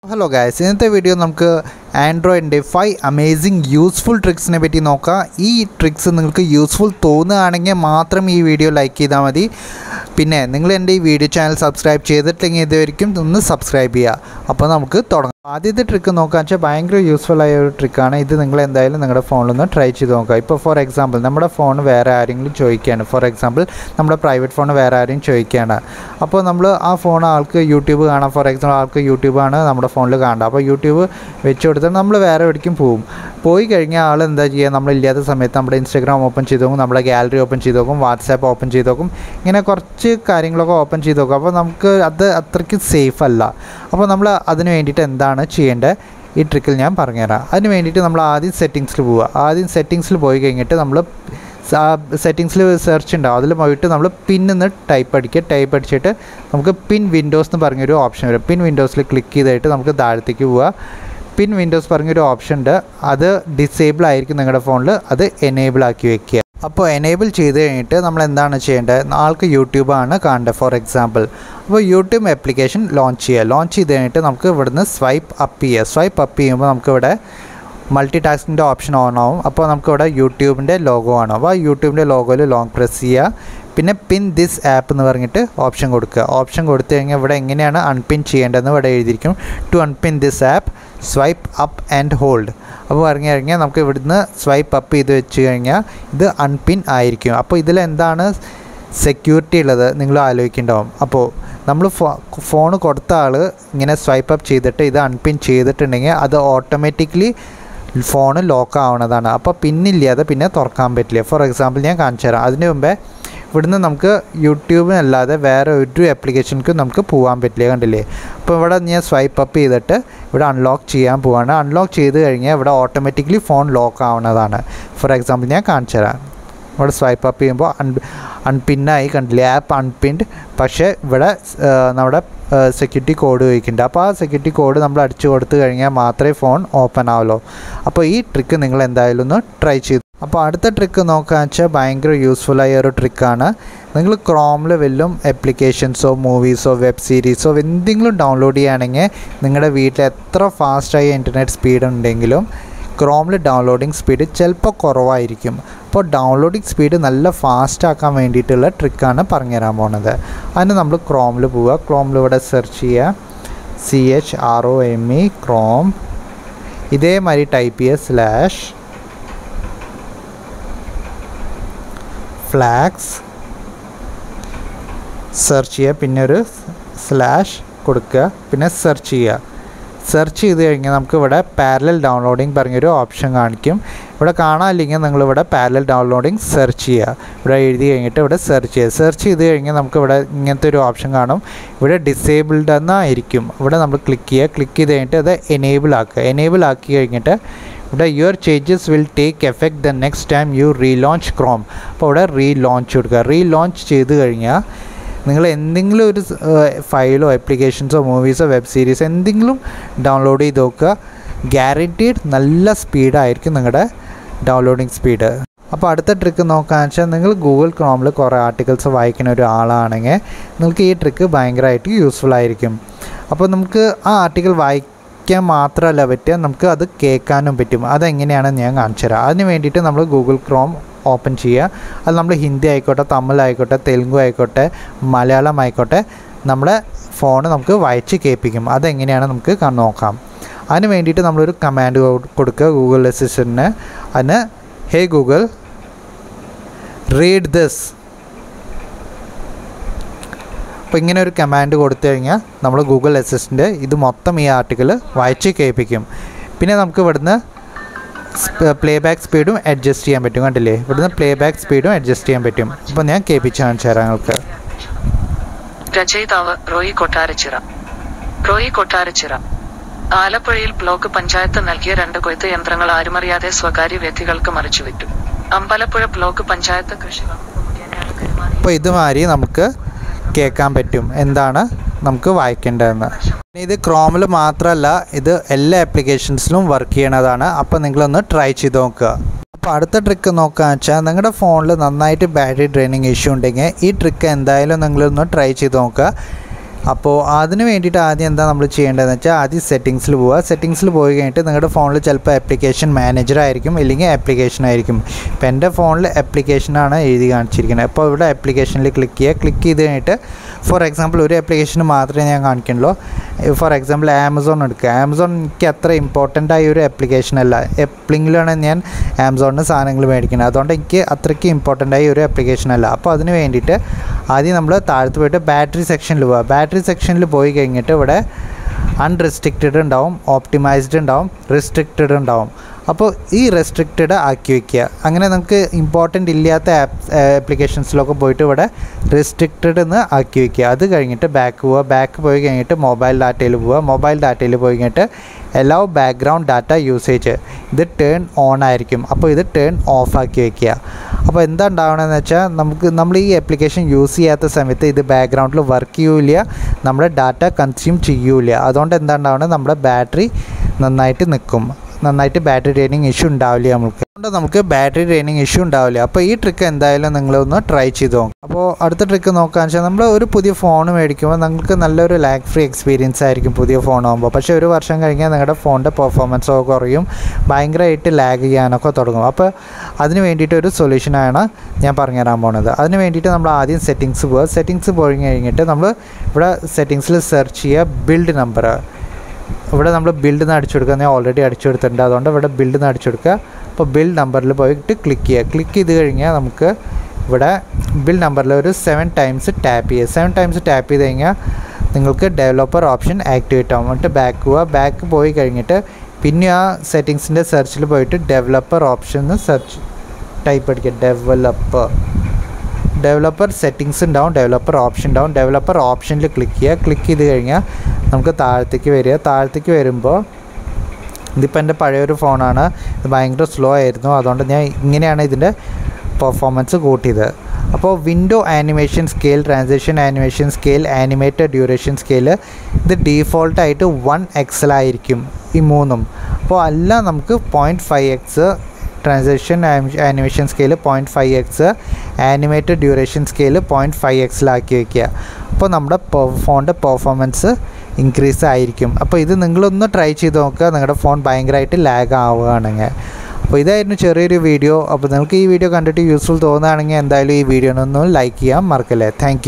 Hello guys, in this video നമുക്ക് ആൻഡ്രോയിഡിൻ്റെ 5 amazing useful ട്രിക്സിനെ പറ്റി നോക്കാം. ഈ ട്രിക്സ് നിങ്ങൾക്ക് യൂസ്ഫുൾ തോന്നുകയാണെങ്കിൽ മാത്രം ഈ വീഡിയോ ലൈക്ക് ചെയ്താൽ മതി. പിന്നെ നിങ്ങൾ എൻ്റെ ഈ വീഡിയോ ചാനൽ സബ്സ്ക്രൈബ് ചെയ്തിട്ടില്ലെങ്കിൽ ഇതുവരെയും ഒന്ന് സബ്സ്ക്രൈബ് ചെയ്യുക. അപ്പോൾ നമുക്ക് തുടങ്ങാം. ആദ്യത്തെ ട്രിക്ക് നോക്കാന്ന് വെച്ചാൽ ഭയങ്കര യൂസ്ഫുൾ ആയ ഒരു ട്രിക്കാണ്. ഇത് നിങ്ങൾ എന്തായാലും നിങ്ങളുടെ ഫോണിലൊന്ന് ട്രൈ ചെയ്ത് നോക്കുക. ഇപ്പോൾ ഫോർ എക്സാമ്പിൾ നമ്മുടെ ഫോൺ വേറെ ആരെങ്കിലും ചോദിക്കുകയാണ്. ഫോർ എക്സാമ്പിൾ നമ്മുടെ പ്രൈവറ്റ് ഫോൺ വേറെ ആരെങ്കിലും ചോദിക്കുകയാണ്. അപ്പോൾ നമ്മൾ ആ ഫോൺ ആൾക്ക് യൂട്യൂബ് കാണാം. ഫോർ എക്സാമ്പിൾ ആൾക്ക് യൂട്യൂബാണ് നമ്മുടെ ഫോണിൽ കാണേണ്ടത്. അപ്പോൾ യൂട്യൂബ് വെച്ച് കൊടുത്താൽ നമ്മൾ വേറെ എവിടേക്കും പോയി കഴിഞ്ഞാൽ ആൾ എന്താ ചെയ്യുക, നമ്മളില്ലാത്ത സമയത്ത് നമ്മുടെ ഇൻസ്റ്റാഗ്രാം ഓപ്പൺ ചെയ്ത് നോക്കും, നമ്മുടെ ഗാലറി ഓപ്പൺ ചെയ്ത് നോക്കും, വാട്സാപ്പ് ഓപ്പൺ ചെയ്ത് നോക്കും, ഇങ്ങനെ കുറച്ച് കാര്യങ്ങളൊക്കെ ഓപ്പൺ ചെയ്ത് നോക്കും. അപ്പോൾ നമുക്ക് അത് അത്രയ്ക്ക് സേഫ് അല്ല. അപ്പോൾ നമ്മൾ അതിന് വേണ്ടിയിട്ട് എന്താണ് ചെയ്യേണ്ടത് ഈ ട്രിക്കിൽ ഞാൻ പറഞ്ഞുതരാം. അതിന് വേണ്ടിയിട്ട് നമ്മൾ ആദ്യം സെറ്റിങ്സിൽ പോവുക. ആദ്യം സെറ്റിങ്സിൽ പോയി കഴിഞ്ഞിട്ട് നമ്മൾ സെറ്റിങ്സിൽ സെർച്ച് ഉണ്ടാവും. അതിൽ പോയിട്ട് നമ്മൾ പിന്നെന്ന് ടൈപ്പ് അടിച്ചിട്ട് നമുക്ക് പിൻ വിൻഡോസ് എന്ന് പറഞ്ഞൊരു ഓപ്ഷൻ വരും. പിൻ വിൻഡോസിൽ ക്ലിക്ക് ചെയ്തിട്ട് നമുക്ക് താഴത്തേക്ക് പോവുക. പിൻ വിൻഡോസ് പറഞ്ഞൊരു ഓപ്ഷൻ ഉണ്ട്, അത് ഡിസേബിൾ ആയിരിക്കും നിങ്ങളുടെ ഫോണിൽ, അത് എനേബിൾ ആക്കി വെക്കുക. അപ്പോൾ എനേബിൾ ചെയ്ത് കഴിഞ്ഞിട്ട് നമ്മൾ എന്താണ് ചെയ്യേണ്ടത്, ആൾക്ക് യൂട്യൂബാണ് കാണേണ്ടത് ഫോർ എക്സാമ്പിൾ. അപ്പോൾ യൂട്യൂബ് ആപ്ലിക്കേഷൻ ലോഞ്ച് ചെയ്ത് കഴിഞ്ഞിട്ട് നമുക്ക് ഇവിടുന്ന് സ്വൈപ്പ് അപ്പ് ചെയ്യുമ്പോൾ നമുക്കിവിടെ മൾട്ടി ടാസ്കിൻ്റെ ഓപ്ഷൻ ഓൺ ആവും. അപ്പോൾ നമുക്കിവിടെ യൂട്യൂബിൻ്റെ ലോഗോ ആണ്. അപ്പോൾ ആ യൂട്യൂബിൻ്റെ ലോഗോയിൽ ലോങ് പ്രസ് ചെയ്യുക. പിന്നെ പിൻ ദിസ് ആപ്പ് എന്ന് പറഞ്ഞിട്ട് ഓപ്ഷൻ കൊടുക്കുക. ഓപ്ഷൻ കൊടുത്തു കഴിഞ്ഞാൽ ഇവിടെ എങ്ങനെയാണ് അൺപിൻ ചെയ്യേണ്ടതെന്ന് ഇവിടെ എഴുതിയിരിക്കും. To unpin this app swipe up and hold. അപ്പോൾ പറഞ്ഞു കഴിഞ്ഞാൽ നമുക്ക് ഇവിടുന്ന് സ്വൈപ്പ് അപ്പ് ചെയ്ത് വെച്ച് കഴിഞ്ഞാൽ ഇത് അൺപിൻ ആയിരിക്കും. അപ്പോൾ ഇതിലെന്താണ് സെക്യൂരിറ്റി ഉള്ളത് നിങ്ങൾ ആലോചിക്കേണ്ടാവും. അപ്പോൾ നമ്മൾ ഫോൺ കൊടുത്ത ആൾ ഇങ്ങനെ സ്വൈപ്പ് അപ്പ് ചെയ്തിട്ട് ഇത് അൺപിൻ ചെയ്തിട്ടുണ്ടെങ്കിൽ അത് ഓട്ടോമാറ്റിക്കലി ഫോൺ ലോക്ക് ആവുന്നതാണ്. അപ്പോൾ പിന്നില്ലാതെ പിന്നെ തുറക്കാൻ പറ്റില്ല. ഫോർ എക്സാമ്പിൾ ഞാൻ കാണിച്ചു തരാം. അതിന് മുമ്പേ ഇവിടുന്ന് നമുക്ക് യൂട്യൂബിനല്ലാതെ വേറെ ഒരു ആപ്ലിക്കേഷനിലും നമുക്ക് പോകാൻ പറ്റില്ല, കണ്ടില്ലേ. അപ്പോൾ ഇവിടെ ഞാൻ സ്വൈപ്പ് അപ്പ് ചെയ്തിട്ട് ഇവിടെ അൺലോക്ക് ചെയ്യാൻ പോവാണ്. അൺലോക്ക് ചെയ്ത് കഴിഞ്ഞാൽ ഇവിടെ ഓട്ടോമാറ്റിക്കലി ഫോൺ ലോക്ക് ആവുന്നതാണ്. ഫോർ എക്സാമ്പിൾ ഞാൻ കാണിച്ചു തരാം. ഇവിടെ സ്വൈപ്പ് അപ്പ് ചെയ്യുമ്പോൾ അൺപിന്നായി, കണ്ടില്ലേ, ആപ്പ് അൺപിൻഡ്. പക്ഷേ ഇവിടെ നമ്മുടെ സെക്യൂരിറ്റി കോഡ് ചോദിക്കുന്നുണ്ട്. അപ്പോൾ ആ സെക്യൂരിറ്റി കോഡ് നമ്മൾ അടിച്ചു കൊടുത്തു കഴിഞ്ഞാൽ മാത്രമേ ഫോൺ ഓപ്പൺ ആവുള്ളൂ. അപ്പോൾ ഈ ട്രിക്ക് നിങ്ങൾ എന്തായാലും ഒന്ന് ട്രൈ ചെയ്തു. അപ്പോൾ അടുത്ത ട്രിക്ക് നോക്കുകയെന്ന് വെച്ചാൽ ഭയങ്കര യൂസ്ഫുള്ളായ ഒരു ട്രിക്കാണ്. നിങ്ങൾ ക്രോമിൽ വല്ലതും ആപ്ലിക്കേഷൻസോ മൂവീസോ വെബ് സീരീസോ എന്തെങ്കിലും ഡൗൺലോഡ് ചെയ്യുകയാണെങ്കിൽ നിങ്ങളുടെ വീട്ടിൽ എത്ര ഫാസ്റ്റായ ഇൻ്റർനെറ്റ് സ്പീഡ് ഉണ്ടെങ്കിലും ക്രോമിൽ ഡൗൺലോഡിങ് സ്പീഡ് ചിലപ്പോൾ കുറവായിരിക്കും. അപ്പോൾ ഡൗൺലോഡിങ് സ്പീഡ് നല്ല ഫാസ്റ്റ് ആക്കാൻ വേണ്ടിയിട്ടുള്ള ട്രിക്കാണ് പറഞ്ഞുതരാൻ പോകുന്നത്. അതിന് നമ്മൾ ക്രോമിൽ പോവുക. ക്രോമിൽ ഇവിടെ സെർച്ച് ചെയ്യുക CHROME ക്രോം. ഇതേമാതിരി ടൈപ്പ് ചെയ്യുക /flags സെർച്ച് ചെയ്യുക. പിന്നെ ഒരു സ്ലാഷ് കൊടുക്കുക. പിന്നെ സെർച്ച് ചെയ്യുക. സെർച്ച് ചെയ്ത് കഴിഞ്ഞാൽ നമുക്ക് ഇവിടെ പാരലൽ ഡൗൺലോഡിങ് പറഞ്ഞൊരു ഓപ്ഷൻ കാണിക്കും. ഇവിടെ കാണാനില്ലെങ്കിൽ നിങ്ങളിവിടെ പാരലൽ ഡൗൺലോഡിങ് സെർച്ച് ചെയ്യുക. ഇവിടെ എഴുതി കഴിഞ്ഞിട്ട് ഇവിടെ സെർച്ച് ചെയ്ത് കഴിഞ്ഞാൽ നമുക്ക് ഇവിടെ ഇങ്ങനത്തെ ഒരു ഓപ്ഷൻ കാണും. ഇവിടെ ഡിസേബിൾഡ് എന്നായിരിക്കും. ഇവിടെ നമ്മൾ ക്ലിക്ക് ചെയ്ത് കഴിഞ്ഞിട്ട് അത് എനേബിൾ ആക്കി കഴിഞ്ഞിട്ട് ഇവിടെ your changes will take effect the next time you relaunch Chrome. അപ്പോൾ ഇവിടെ റീലോഞ്ച് കൊടുക്കുക. റീലോഞ്ച് ചെയ്ത് കഴിഞ്ഞാൽ നിങ്ങൾ എന്തെങ്കിലും ഒരു ഫയലോ ആപ്ലിക്കേഷൻസോ മൂവീസോ വെബ് സീരീസോ എന്തെങ്കിലും ഡൗൺലോഡ് ചെയ്ത് നോക്കുക. ഗ്യാരൻറ്റീഡ് നല്ല സ്പീഡായിരിക്കും നിങ്ങളുടെ ഡൗൺലോഡിങ് സ്പീഡ്. അപ്പോൾ അടുത്ത ട്രിക്ക് നോക്കുകയെന്ന് വെച്ചാൽ നിങ്ങൾ ഗൂഗിൾ ക്രോമിൽ കുറേ ആർട്ടിക്കിൾസ് വായിക്കുന്ന ഒരാളാണെങ്കിൽ നിങ്ങൾക്ക് ഈ ട്രിക്ക് ഭയങ്കരമായിട്ട് യൂസ്ഫുൾ ആയിരിക്കും. അപ്പോൾ നമുക്ക് ആ ആർട്ടിക്കിൾ വായിക്കാൻ മാത്രമല്ല പറ്റുക, നമുക്ക് അത് കേൾക്കാനും പറ്റും. അതെങ്ങനെയാണെന്ന് ഞാൻ കാണിച്ചു തരാം. അതിന് വേണ്ടിയിട്ട് നമ്മൾ ഗൂഗിൾ ക്രോം ഓപ്പൺ ചെയ്യുക. അത് നമ്മൾ ഹിന്ദി ആയിക്കോട്ടെ, തമിഴ് ആയിക്കോട്ടെ, തെലുങ്ക് ആയിക്കോട്ടെ, മലയാളം ആയിക്കോട്ടെ, നമ്മുടെ ഫോൺ നമുക്ക് വായിച്ച് കേൾപ്പിക്കും. അതെങ്ങനെയാണ് നമുക്ക് നോക്കാം. അതിന് വേണ്ടിയിട്ട് നമ്മളൊരു കമാൻഡ് കൊടുക്കുക ഗൂഗിൾ അസിസ്റ്റൻറ്റിന്. അതിന് ഹേ ഗൂഗിൾ റീഡ് ദിസ്. അപ്പോൾ ഇങ്ങനെ ഒരു കമാൻഡ് കൊടുത്തു കഴിഞ്ഞാൽ നമ്മൾ ഗൂഗിൾ അസിസ്റ്റൻ്റ് ഇത് മൊത്തം ഈ ആർട്ടിക്കിൾ വായിച്ച് കേൾപ്പിക്കും. പിന്നെ നമുക്ക് ഇവിടുന്ന് പ്ലേബാക്ക് സ്പീഡും അഡ്ജസ്റ്റ് ചെയ്യാൻ പറ്റും, കണ്ടില്ലേ. ഇവിടുന്ന് പ്ലേബാക്ക് സ്പീഡും അഡ്ജസ്റ്റ് ചെയ്യാൻ പറ്റും. അപ്പോൾ ഞാൻ കേൾപ്പിച്ച് കാണിച്ചു തരാം നിങ്ങൾക്ക്. രചയിതാവ് റോയി കൊട്ടാരച്ചിറ. ആലപ്പുഴയിൽ ബ്ലോക്ക് പഞ്ചായത്ത് നൽകിയ 2 കൊയ്ത്ത് യന്ത്രങ്ങൾ ആരുമറിയാതെ സ്വകാര്യ വ്യക്തികൾക്ക് മറിച്ചുവിറ്റു. അമ്പലപ്പുഴ ബ്ലോക്ക് പഞ്ചായത്ത് കൃഷി വകുപ്പ്. അപ്പോൾ ഇതുമാതിരി നമുക്ക് കേൾക്കാൻ പറ്റും എന്താണ് നമുക്ക് വായിക്കേണ്ടതെന്ന്. ഇത് ക്രോമിൽ മാത്രമല്ല, ഇത് എല്ലാ ആപ്ലിക്കേഷൻസിലും വർക്ക് ചെയ്യണതാണ്. അപ്പോൾ നിങ്ങളൊന്ന് ട്രൈ ചെയ്ത് നോക്കുക. അപ്പോൾ അടുത്ത ട്രിക്ക് നോക്കുകയെന്ന് വെച്ചാൽ നിങ്ങളുടെ ഫോണിൽ നന്നായിട്ട് ബാറ്ററി ഡ്രെയിനിങ് ഇഷ്യൂ ഉണ്ടെങ്കിൽ ഈ ട്രിക്ക് എന്തായാലും നിങ്ങളൊന്ന് ട്രൈ ചെയ്ത് നോക്കുക. അപ്പോൾ അതിന് വേണ്ടിയിട്ട് ആദ്യം എന്താ നമ്മൾ ചെയ്യേണ്ടതെന്ന് വെച്ചാൽ ആദ്യം സെറ്റിങ്സിൽ പോവുക. സെറ്റിങ്സിൽ പോയി കഴിഞ്ഞിട്ട് നിങ്ങളുടെ ഫോണിൽ ചിലപ്പോൾ ആപ്ലിക്കേഷൻ മാനേജർ ആയിരിക്കും, ഇല്ലെങ്കിൽ ആപ്ലിക്കേഷൻ ആയിരിക്കും. ഇപ്പോൾ എൻ്റെ ഫോണിൽ ആപ്ലിക്കേഷനാണ് എഴുതി കാണിച്ചിരിക്കുന്നത്. അപ്പോൾ ഇവിടെ ആപ്ലിക്കേഷനിൽ ക്ലിക്ക് ചെയ്യുക. ക്ലിക്ക് ചെയ്ത് കഴിഞ്ഞിട്ട് ഫോർ എക്സാമ്പിൾ ഒരു ആപ്ലിക്കേഷന് മാത്രമേ ഞാൻ കാണിക്കുന്നുള്ളൂ. ഫോർ എക്സാമ്പിൾ ആമസോൺ എടുക്കുക. ആമസോൺ എനിക്ക് അത്ര ഇമ്പോർട്ടൻ്റ് ആയ ഒരു ആപ്ലിക്കേഷൻ അല്ല. എപ്പോഴെങ്കിലുമാണ് ഞാൻ ആമസോണിന് സാധനങ്ങൾ മേടിക്കുന്നത്. അതുകൊണ്ട് എനിക്ക് അത്രയ്ക്ക് ഇമ്പോർട്ടൻ്റ് ആയ ഒരു ആപ്ലിക്കേഷൻ അല്ല. അപ്പോൾ അതിന് വേണ്ടിയിട്ട് ആദ്യം നമ്മൾ താഴത്ത് പോയിട്ട് ബാറ്ററി സെക്ഷനിൽ പോവുക. ബാറ്ററി സെക്ഷനിൽ പോയി കഴിഞ്ഞിട്ട് ഇവിടെ അൺറെസ്ട്രിക്റ്റഡ് ഉണ്ടാവും, ഓപ്റ്റിമൈസ്ഡ് ഉണ്ടാവും, റെസ്ട്രിക്റ്റഡ് ഉണ്ടാവും. അപ്പോൾ ഈ റെസ്ട്രിക്റ്റഡ് ആക്കി വയ്ക്കുക. അങ്ങനെ നമുക്ക് ഇമ്പോർട്ടൻ്റ് ഇല്ലാത്ത ആപ്ലിക്കേഷൻസിലൊക്കെ പോയിട്ട് ഇവിടെ റെസ്ട്രിക്റ്റഡ് എന്ന് ആക്കി വയ്ക്കുക. അത് കഴിഞ്ഞിട്ട് ബാക്ക് പോവുക. ബാക്ക് പോയി കഴിഞ്ഞിട്ട് മൊബൈൽ ഡാറ്റയിൽ പോവുക. മൊബൈൽ ഡാറ്റയിൽ പോയി കഴിഞ്ഞിട്ട് എലൗ ബാക്ക്ഗ്രൗണ്ട് ഡാറ്റ യൂസേജ്, ഇത് ടേൺ ഓൺ ആയിരിക്കും. അപ്പോൾ ഇത് ടേൺ ഓഫ് ആക്കി വയ്ക്കുക. അപ്പോൾ എന്താ ഉണ്ടാവണമെന്ന് വെച്ചാൽ നമ്മൾ ഈ ആപ്ലിക്കേഷൻ യൂസ് ചെയ്യാത്ത സമയത്ത് ഇത് ബാക്ക്ഗ്രൗണ്ടിൽ വർക്ക് ചെയ്യൂല, നമ്മുടെ ഡാറ്റ കൺസ്യൂം ചെയ്യൂല. അതുകൊണ്ട് എന്താ ഉണ്ടാവുന്നത്, നമ്മുടെ ബാറ്ററി നന്നായിട്ട് നിൽക്കും, നന്നായിട്ട് ബാറ്ററി ഡ്രെയിനിങ് ഇഷ്യൂ ഉണ്ടാവില്ല. നമുക്ക് ബാറ്ററി ഡ്രെയിനിങ് ഇഷ്യൂ ഉണ്ടാവില്ല. അപ്പോൾ ഈ ട്രിക്ക് എന്തായാലും നിങ്ങളൊന്ന് ട്രൈ ചെയ്ത് നോക്കും. അപ്പോൾ അടുത്ത ട്രിക്ക് നോക്കുകയെന്ന് വെച്ചാൽ നമ്മൾ ഒരു പുതിയ ഫോൺ മേടിക്കുമ്പോൾ നിങ്ങൾക്ക് നല്ലൊരു ലാഗ് ഫ്രീ എക്സ്പീരിയൻസ് ആയിരിക്കും പുതിയ ഫോൺ ആകുമ്പോൾ. പക്ഷേ ഒരു വർഷം കഴിഞ്ഞാൽ നിങ്ങളുടെ ഫോണിൻ്റെ പെർഫോമൻസൊക്കെ കുറയും, ഭയങ്കരമായിട്ട് ലാഗ് ചെയ്യാനൊക്കെ തുടങ്ങും. അപ്പോൾ അതിന് വേണ്ടിയിട്ടൊരു സൊല്യൂഷനാണ് ഞാൻ പറഞ്ഞുതരാൻ പോകുന്നത്. അതിന് വേണ്ടിയിട്ട് നമ്മൾ ആദ്യം സെറ്റിങ്സ് പോവുക. സെറ്റിങ്സ് പോയി കഴിഞ്ഞിട്ട് നമ്മൾ ഇവിടെ സെറ്റിങ്സിൽ സെർച്ച് ചെയ്യുക ബിൽഡ് നമ്പർ. ഇവിടെ നമ്മൾ ബിൽഡ് എന്ന് അടിച്ചു കൊടുക്കുക. ഞാൻ ഓൾറെഡി അടിച്ചു കൊടുത്തിട്ടുണ്ട്, അതുകൊണ്ട് ഇവിടെ ബിൽഡ് എന്ന് അടിച്ചു കൊടുക്കുക. അപ്പോൾ ബിൽഡ് നമ്പറിൽ പോയിട്ട് ക്ലിക്ക് ചെയ്യുക. ക്ലിക്ക് ചെയ്ത് കഴിഞ്ഞാൽ നമുക്ക് ഇവിടെ ബിൽഡ് നമ്പറിൽ ഒരു 7 ടൈംസ് ടാപ്പ് ചെയ്യുക. 7 ടൈംസ് ടാപ്പ് ചെയ്ത് കഴിഞ്ഞാൽ നിങ്ങൾക്ക് ഡെവലപ്പർ ഓപ്ഷൻ ആക്ടിവേറ്റ് ആവും. എന്നിട്ട് ബാക്ക് പോവുക. ബാക്ക് പോയി കഴിഞ്ഞിട്ട് പിന്നെ ആ സെറ്റിങ്സിൻ്റെ സെർച്ചിൽ പോയിട്ട് ഡെവലപ്പർ ഓപ്ഷൻ സെർച്ച് ടൈപ്പ് അടിക്കുക. ഡെവലപ്പർ സെറ്റിങ്സ് ഉണ്ടാവും, ഡെവലപ്പർ ഓപ്ഷൻ ഉണ്ടാവും. ഡെവലപ്പർ ഓപ്ഷനിൽ ക്ലിക്ക് ചെയ്യുക. ക്ലിക്ക് ചെയ്ത് കഴിഞ്ഞാൽ നമുക്ക് താഴത്തേക്ക് വരിക. താഴത്തേക്ക് വരുമ്പോൾ ഇതിപ്പോൾ എൻ്റെ പഴയൊരു ഫോണാണ്, ഇത് ഭയങ്കര സ്ലോ ആയിരുന്നു. അതുകൊണ്ട് ഞാൻ ഇങ്ങനെയാണ് ഇതിൻ്റെ പെർഫോമൻസ് കൂട്ടിയത്. അപ്പോൾ window animation scale, transition animation scale, animated duration scale, ഇത് ഡീഫോൾട്ടായിട്ട് 1x ആയിരിക്കും ഈ മൂന്നും. അപ്പോൾ എല്ലാം നമുക്ക് 0.5x, transition animation scale 0.5x, animated duration scale 0.5x വയ്ക്കുക. അപ്പോൾ നമ്മുടെ ഫോണിൻ്റെ പെർഫോമൻസ് ഇൻക്രീസ് ആയിരിക്കും. അപ്പോൾ ഇത് നിങ്ങളൊന്ന് ട്രൈ ചെയ്ത് നോക്കുക, നിങ്ങളുടെ ഫോൺ ഭയങ്കരമായിട്ട് ലാഗ് ആവുകയാണെങ്കിൽ. അപ്പോൾ ഇതായിരുന്നു ചെറിയൊരു വീഡിയോ. അപ്പോൾ നിങ്ങൾക്ക് ഈ വീഡിയോ കണ്ടിട്ട് യൂസ്ഫുൾ തോന്നുകയാണെങ്കിൽ എന്തായാലും ഈ വീഡിയോനൊന്ന് ലൈക്ക് ചെയ്യാൻ മറക്കല്ലേ. താങ്ക്